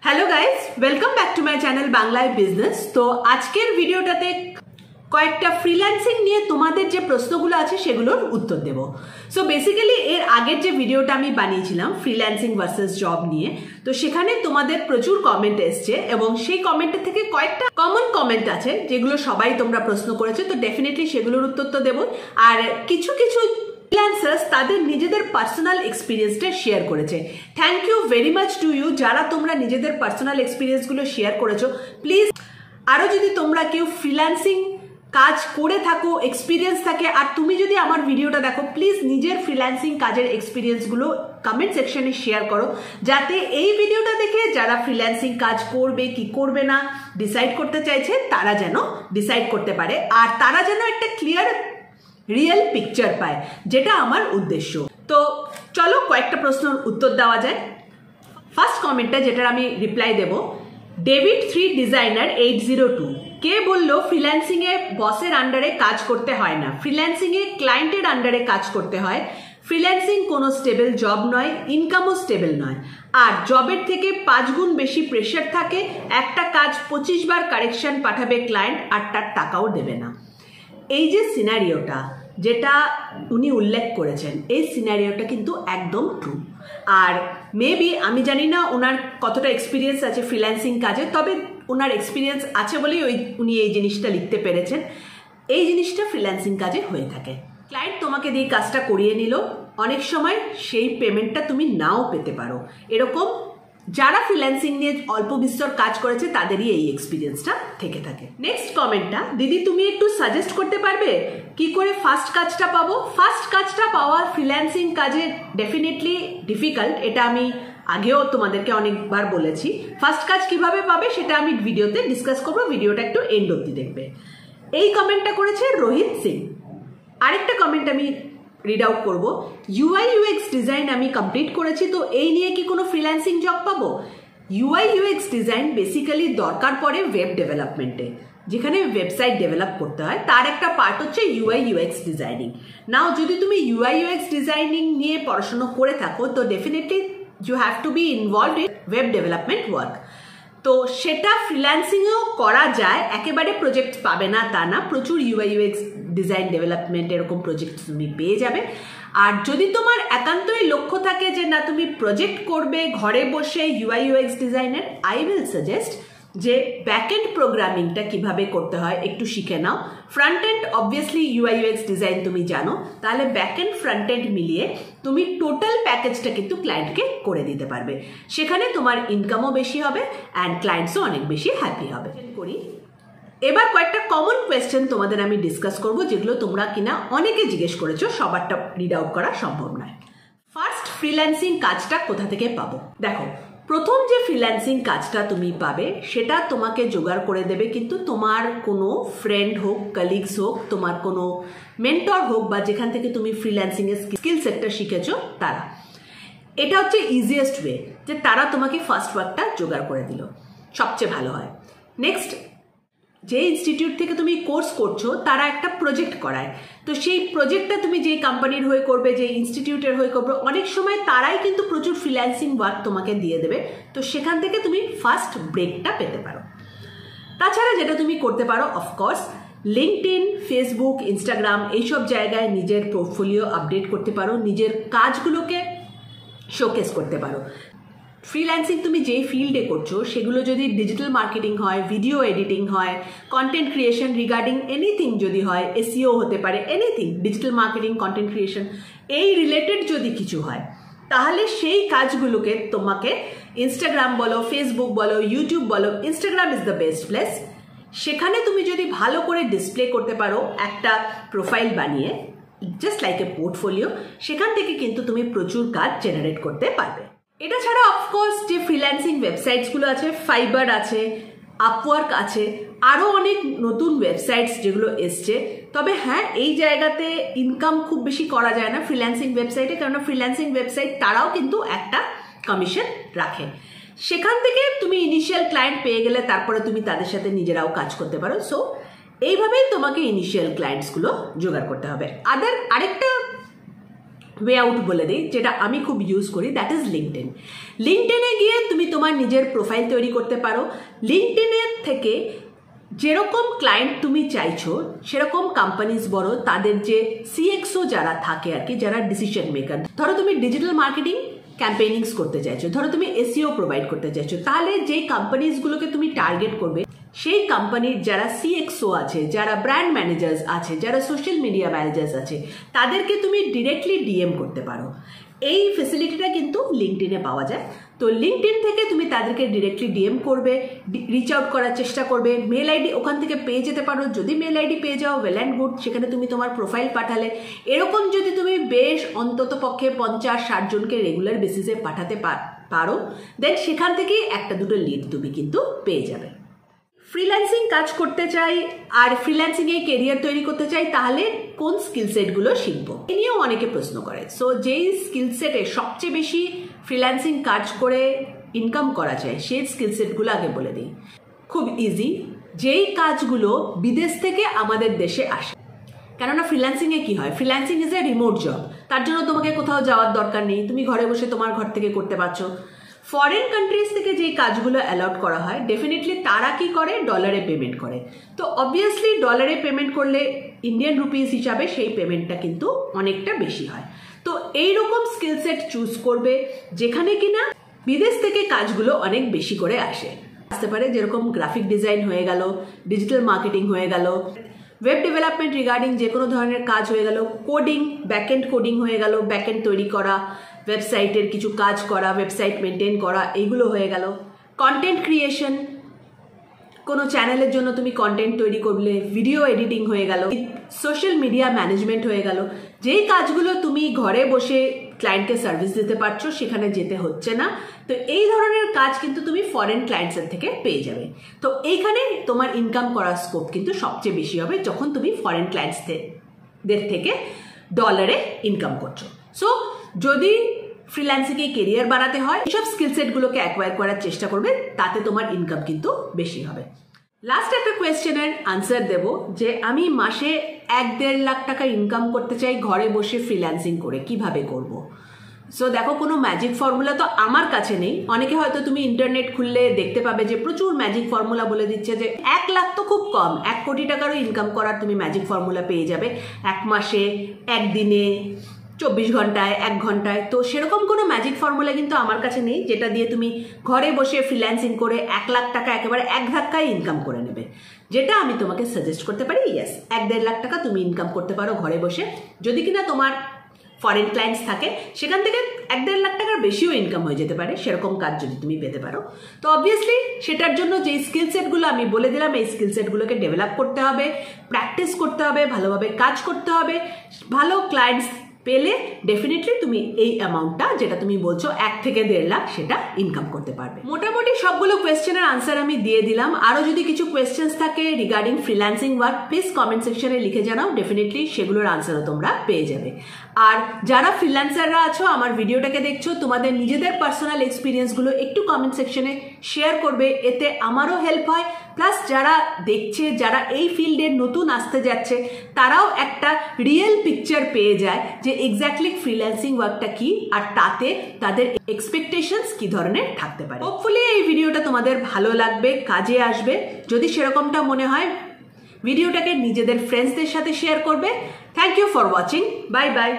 Hello guys, welcome back to my channel বাংলায় business. তো আজকের ভিডিওটাতে কয়েকটা ফ্রিল্যান্সিং নিয়ে তোমাদের যে প্রশ্নগুলো আছে সেগুলোর উত্তর দেব। সো বেসিক্যালি এর আগের যে ভিডিওটা আমি বানিয়েছিলাম ফ্রিল্যান্সিং ভার্সেস জব নিয়ে, তো সেখানে তোমাদের প্রচুর কমেন্ট এসছে এবং সেই কমেন্টের থেকে কয়েকটা কমন কমেন্ট আছে যেগুলো সবাই তোমরা প্রশ্ন করেছো, তো ডেফিনেটলি সেগুলোর উত্তর তো দেবো। আর কিছু কিছু ফ্রিল্যান্সার্স তাদের নিজেদের পার্সোনাল এক্সপিরিয়েন্সটা শেয়ার করেছে। Thank you very much to you যারা তোমরা নিজেদের পার্সোনাল এক্সপিরিয়েন্সগুলো শেয়ার করেছো। প্লিজ আরও যদি তোমরা কেউ ফ্রিল্যান্সিং কাজ করে থাকো, এক্সপিরিয়েন্স থাকে, আর তুমি যদি আমার ভিডিওটা দেখো, প্লিজ নিজের ফ্রিল্যান্সিং কাজের এক্সপিরিয়েন্সগুলো কমেন্ট সেকশনে শেয়ার করো, যাতে এই ভিডিওটা দেখে যারা ফ্রিল্যান্সিং কাজ করবে কি করবে না ডিসাইড করতে চাইছে তারা যেন ডিসাইড করতে পারে, আর তারা যেন একটা ক্লিয়ার রিয়েল পিকচার পায়, যেটা আমার উদ্দেশ্য। তো চলো কয়েকটা প্রশ্নের উত্তর দেওয়া যায়। ফার্স্ট কমেন্টটা যেটার আমি রিপ্লাই দেব, ডেভিড 3 ডিজাইনার 802 কে বলল ফ্রিল্যান্সিং এ বসের আন্ডারে কাজ করতে হয় না, ফ্রিল্যান্সিং এ ক্লায়েন্টের আন্ডারে কাজ করতে হয়। ফ্রিল্যান্সিং কোনো স্টেবল জব নয়, ইনকামও স্টেবল নয়, আর জবের থেকে 5 গুণ বেশি প্রেশার থাকে। একটা কাজ 25 বার কারেকশন পাঠাবে ক্লায়েন্ট, আর তার টাকাও দেবে না। এই যে সিনারিওটা যেটা উনি উল্লেখ করেছেন, এই সিনারিওটা কিন্তু একদম ট্রু। আর মেবি আমি জানি না ওনার কতটা এক্সপিরিয়েন্স আছে ফ্রিল্যান্সিং কাজে, তবে ওনার এক্সপিরিয়েন্স আছে বলেই উনি এই জিনিসটা লিখতে পেরেছেন। এই জিনিসটা ফ্রিল্যান্সিং কাজে হয়ে থাকে। ক্লায়েন্ট তোমাকে দিয়ে কাজটা করিয়ে নিল, অনেক সময় সেই পেমেন্টটা তুমি নাও পেতে পারো। এরকম যারা ফ্রিল্যান্সিং নিয়ে অল্প বিস্তর কাজ করেছে তাদেরই এই এক্সপিরিয়েন্সটা থেকে থাকে। নেক্সট কমেন্টটা, দিদি তুমি একটু সাজেস্ট করতে পারবে কি করে ফার্স্ট কাজটা পাবো? ফার্স্ট কাজটা পাওয়া ফ্রিল্যান্সিং কাজে ডেফিনেটলি ডিফিকাল্ট, এটা আমি আগেও তোমাদেরকে অনেকবার বলেছি। ফার্স্ট কাজ কিভাবে পাবে সেটা আমি ভিডিওতে ডিসকাস করবো, ভিডিওটা একটু এন্ড অবধি দেখবে। এই কমেন্টটা করেছে রোহিত সিং। আরেকটা কমেন্ট আমি রিড আউট করবো, ইউআই ইউএক্স ডিজাইন আমি কমপ্লিট করেছি, তো এই নিয়ে কি কোনো ফ্রিল্যান্সিং জব পাবো? ইউআই ইউএক্স ডিজাইন বেসিক্যালি দরকার পড়ে ওয়েব ডেভেলপমেন্টে, যেখানে ওয়েবসাইট ডেভেলপ করতে হয়, তার একটা পার্ট হচ্ছে ইউআই ইউএক্স ডিজাইনিং। নাও যদি তুমি ইউআই ইউএক্স ডিজাইনিং নিয়ে পড়াশোনা করে থাকো, তো definitely you have to be involved in web development work. তো সেটা ফ্রিল্যান্সিংয়েও করা যায়, একেবারে প্রজেক্ট পাবে না তা না, প্রচুর ইউআই ইউএক্স ডিজাইন ডেভেলপমেন্ট এরকম প্রজেক্ট তুমি পেয়ে যাবে। আর যদি তোমার একান্তই লক্ষ্য থাকে যে না তুমি প্রজেক্ট করবে ঘরে বসে ইউআই ইউএক্স ডিজাইনের, আই উইল সাজেস্ট যে ব্যাকএন্ড প্রোগ্রামিংটা কিভাবে করতে হয় একটু শিখে নাও। Front end obviously UI UX design তুমি জানো, তাহলে ব্যাকএন্ড ফ্রন্ট এন্ড মিলিয়ে তুমি টোটাল প্যাকেজটা কিন্তু ক্লায়েন্টকে করে দিতে পারবে। সেখানে তোমার ইনকামও বেশি হবে অ্যান্ড ক্লায়েন্টসও অনেক বেশি হ্যাপি হবে। করি এবার কয়েকটা কমন কোয়েশ্চেন তোমাদের আমি ডিসকাস করব, যেগুলো তোমরা কিনা অনেকে জিজ্ঞেস করেছো, সবারটা রিড আউট করা সম্ভব নয়। ফার্স্ট, ফ্রিল্যান্সিং কাজটা কোথা থেকে পাবো? দেখো, প্রথম যে ফ্রিল্যান্সিং কাজটা তুমি পাবে সেটা তোমাকে জোগাড় করে দেবে কিন্তু তোমার কোনো ফ্রেন্ড হোক, কলিগস হোক, তোমার কোনো মেন্টর হোক, বা যেখান থেকে তুমি ফ্রিল্যান্সিং এর স্কিল সেটটা শিখেছো তারা। এটা হচ্ছে ইজিয়েস্ট ওয়ে, যে তারা তোমাকে ফার্স্ট ওয়ার্কটা জোগাড় করে দিল, সবচেয়ে ভালো হয়। নেক্সট, যে ইনস্টিটিউট থেকে তুমি কোর্স করছো তারা একটা প্রজেক্ট করায়, তো সেই প্রজেক্টটা তুমি যেই কোম্পানির হয়ে করবে, যে ইনস্টিটিউটের হয়ে করবে, অনেক সময় তারাই কিন্তু প্রচুর ফ্রিল্যান্সিং ওয়ার্ক তোমাকে দিয়ে দেবে, তো সেখান থেকে তুমি ফার্স্ট ব্রেকটা পেতে পারো। তাছাড়া যেটা তুমি করতে পারো, অফকোর্স লিঙ্কডইন, ফেসবুক, ইনস্টাগ্রাম এইসব জায়গায় নিজের পোর্টফোলিও আপডেট করতে পারো, নিজের কাজগুলোকে শোকেস করতে পারো। ফ্রিল্যান্সিং তুমি যেই ফিল্ডে করছো সেগুলো যদি ডিজিটাল মার্কেটিং হয়, ভিডিও এডিটিং হয়, কন্টেন্ট ক্রিয়েশন রিগার্ডিং এনিথিং যদি হয়, এসইও হতে পারে, anything digital marketing, content creation এই রিলেটেড যদি কিছু হয়, তাহলে সেই কাজগুলোকে তোমাকে ইনস্টাগ্রাম বলো, ফেসবুক বলো, ইউটিউব বলো, Instagram is the best place. সেখানে তুমি যদি ভালো করে ডিসপ্লে করতে পারো একটা প্রোফাইল বানিয়ে, জাস্ট লাইক এ পোর্টফোলিও, সেখান থেকে কিন্তু তুমি প্রচুর কাজ জেনারেট করতে পারবে। এটা ছাড়া অফকোর্স যে ফ্রিল্যান্সিং ওয়েবসাইটসগুলো আছে, ফাইবার আছে, আপওয়ার্ক আছে, আরও অনেক নতুন ওয়েবসাইটস যেগুলো এসছে। তবে হ্যাঁ, এই জায়গাতে ইনকাম খুব বেশি করা যায় না ফ্রিল্যান্সিং ওয়েবসাইটে, কেননা ফ্রিল্যান্সিং ওয়েবসাইট তারাও কিন্তু একটা কমিশন রাখে। সেখান থেকে তুমি ইনিশিয়াল ক্লায়েন্ট পেয়ে গেলে তারপরে তুমি তাদের সাথে নিজেরাও কাজ করতে পারো। সো এইভাবেই তোমাকে ইনিশিয়াল ক্লায়েন্টসগুলো জোগাড় করতে হবে। আরেকটা ওয়ে আউট বলে দিই, যেটা আমি খুব ইউজ করি, দ্যাট ইজ লিঙ্কডইন। লিঙ্কডইনে গিয়ে তুমি তোমার নিজের প্রোফাইল তৈরি করতে পারো। লিঙ্কডইনের থেকে যেরকম ক্লায়েন্ট তুমি চাইছো সেরকম কোম্পানিজ বড়, তাদের যে সিএক্সও যারা থাকে আর কি, যারা ডিসিশন মেকার, ধরো তুমি ডিজিটাল মার্কেটিং ক্যাম্পেইনিংস করতে চাইছো, ধরো তুমি এসইও প্রোভাইড করতে চাইছো, তাহলে যেই কোম্পানিজগুলোকে তুমি টার্গেট করবে সেই কোম্পানির যারা সিএক্সও আছে, যারা ব্র্যান্ড ম্যানেজার্স আছে, যারা সোশ্যাল মিডিয়া ম্যানেজার্স আছে, তাদেরকে তুমি ডিরেক্টলি ডিএম করতে পারো। এই ফেসিলিটিটা কিন্তু লিঙ্কডইনে পাওয়া যায়। তো লিঙ্কডইন থেকে তুমি তাদেরকে ডিরেক্টলি ডিএম করবে, রিচ আউট করার চেষ্টা করবে। মেল আইডি ওখান থেকে পেয়ে যেতে পারো, যদি মেল আইডি পেয়ে যাও ওয়েল অ্যান্ড গুড, সেখানে তুমি তোমার প্রোফাইল পাঠালে। এরকম যদি তুমি বেশ অন্তত পক্ষে 50-60 জনকে রেগুলার বেসিসে পাঠাতে পারো, দেন সেখান থেকেই একটা দুটো লিড তুমি কিন্তু পেয়ে যাবে। ফ্রিল্যান্সিং কাজ করতে চাই আর ফ্রিল্যান্সিংয়ে কেরিয়ার তৈরি করতে চাই, তাহলে কোন স্কিল সেটগুলো শিখবো এ নিয়েও অনেকে প্রশ্ন করে। সো যেই স্কিল সেটে সবচেয়ে বেশি ফ্রিল্যান্সিং কাজ করে ইনকাম করা যায় সেই স্কিল সেটগুলো আগে বলে দিই। খুব ইজি, যেই কাজগুলো বিদেশ থেকে আমাদের দেশে আসে। কেননা ফ্রিল্যান্সিংয়ে কি হয়, freelancing is a remote job, তার জন্য তোমাকে কোথাও যাওয়ার দরকার নেই, তুমি ঘরে বসে তোমার ঘর থেকে করতে পারছো। ফরেন কান্ট্রিজ থেকে যেই কাজগুলো অ্যালট করা হয়, ডেফিনেটলি তারা কি করে, ডলারে পেমেন্ট করে। তো অবভিয়াসলি ডলারে পেমেন্ট করলে ইন্ডিয়ান রুপিস হিসাবে সেই পেমেন্টটা কিন্তু অনেকটা বেশি হয়। তো এইরকম স্কিল সেট চুজ করবে যেখানে কিনা বিদেশ থেকে কাজগুলো অনেক বেশি করে আসতে পারে, যেরকম গ্রাফিক ডিজাইন হয়ে গেল, ডিজিটাল মার্কেটিং হয়ে গেল, ওয়েব ডেভেলপমেন্ট রিগার্ডিং যে কোনো ধরনের কাজ হয়ে গেল, কোডিং, ব্যাকএন্ড কোডিং হয়ে গেল, ব্যাকএন্ড তৈরি করা, ওয়েবসাইটের কিছু কাজ করা, ওয়েবসাইট মেনটেন করা, এইগুলো হয়ে গেল। কন্টেন্ট ক্রিয়েশন, কোনো চ্যানেলের জন্য তুমি কন্টেন্ট তৈরি করলে, ভিডিও এডিটিং হয়ে গেল, সোশ্যাল মিডিয়া ম্যানেজমেন্ট হয়ে গেল। যেই কাজগুলো তুমি ঘরে বসে ক্লায়েন্টকে সার্ভিস দিতে পারছো, সেখানে যেতে হচ্ছে না। তো এই ধরনের কাজ কিন্তু তুমি ফরেন ক্লায়েন্টসের থেকে পেয়ে যাবে। তো এইখানে তোমার ইনকাম করার স্কোপ কিন্তু সবচেয়ে বেশি হবে যখন তুমি ফরেন ক্লায়েন্টসদের থেকে ডলারে ইনকাম করছো। সো যদি ফ্রিল্যান্সিংয়ে কেরিয়ার বানাতে হয়, এইসব স্কিল সেটগুলোকে অ্যাকোয়ার করার চেষ্টা করবে, তাতে তোমার ইনকাম কিন্তু বেশি হবে। লাস্ট একটা কোয়েশ্চেনের আনসার দেব যে আমি মাসে 1-1.5 লাখ টাকা ইনকাম করতে চাই ঘরে বসে ফ্রিল্যান্সিং করে, কিভাবে করব? সো দেখো, কোনো ম্যাজিক ফর্মুলা তো আমার কাছে নেই। অনেকে হয়তো তুমি ইন্টারনেট খুললে দেখতে পাবে যে প্রচুর ম্যাজিক ফর্মুলা বলে দিচ্ছে যে 1 লাখ তো খুব কম, 1 কোটি টাকারও ইনকাম করার তুমি ম্যাজিক ফর্মুলা পেয়ে যাবে 1 মাসে, 1 দিনে, 24 ঘন্টায়, 1 ঘন্টায়। তো সেরকম কোনো ম্যাজিক ফর্মুলা কিন্তু আমার কাছে নেই যেটা দিয়ে তুমি ঘরে বসে ফ্রিল্যান্সিং করে 1 লাখ টাকা একেবারে এক ধাক্কায় ইনকাম করে নেবে। যেটা আমি তোমাকে সাজেস্ট করতে পারি, ইয়েস, 1-1.5 লাখ টাকা তুমি ইনকাম করতে পারো ঘরে বসে, যদি কিনা তোমার ফরেন ক্লায়েন্টস থাকে। সেখান থেকে 1-1.5 লাখ টাকার বেশিও ইনকাম হয়ে যেতে পারে সেরকম কাজ যদি তুমি পেতে পারো। তো অবভিয়াসলি সেটার জন্য যে স্কিল সেটগুলো আমি বলে দিলাম, এই স্কিল সেটগুলোকে ডেভেলপ করতে হবে, প্র্যাকটিস করতে হবে, ভালোভাবে কাজ করতে হবে। ভালো ক্লায়েন্টস পেলে ডেফিনেটলি তুমি এই অ্যামাউন্টটা যেটা তুমি বলছো 1 থেকে 1.5 লাখ, সেটা ইনকাম করতে পারবে। মোটামুটি সবগুলো কোয়েশ্চেনের আনসার আমি দিয়ে দিলাম। আরো যদি কিছু কোয়েশ্চেন্স থাকে regarding freelancing work, please comment সেকশনে লিখে জানাও, ডেফিনেটলি সেগুলোর আনসারও তোমরা পেয়ে যাবে। আর যারা ফ্রিল্যান্সাররা আছো, আমার ভিডিওটাকে দেখছো, তোমাদের নিজেদের পার্সোনাল এক্সপিরিয়েন্সগুলো একটু কমেন্ট সেকশনে শেয়ার করবে, এতে আমারও হেল্প হয়। প্লাস যারা দেখছে, যারা এই ফিল্ডে নতুন আসতে যাচ্ছে, তারাও একটা রিয়েল পিকচার পেয়ে যায় যে এক্স্যাক্টলি ফ্রিল্যান্সিং ওয়ার্কটা কি, আর তাতে তাদের এক্সপেকটেশনস কি ধরনের থাকতে পারে। হোপফুলি এই ভিডিওটা তোমাদের ভালো লাগবে, কাজে আসবে। যদি সেরকমটা মনে হয়, ভিডিওটাকে নিজেদের ফ্রেন্ডসদের সাথে শেয়ার করবে। Thank you for watching, bye by.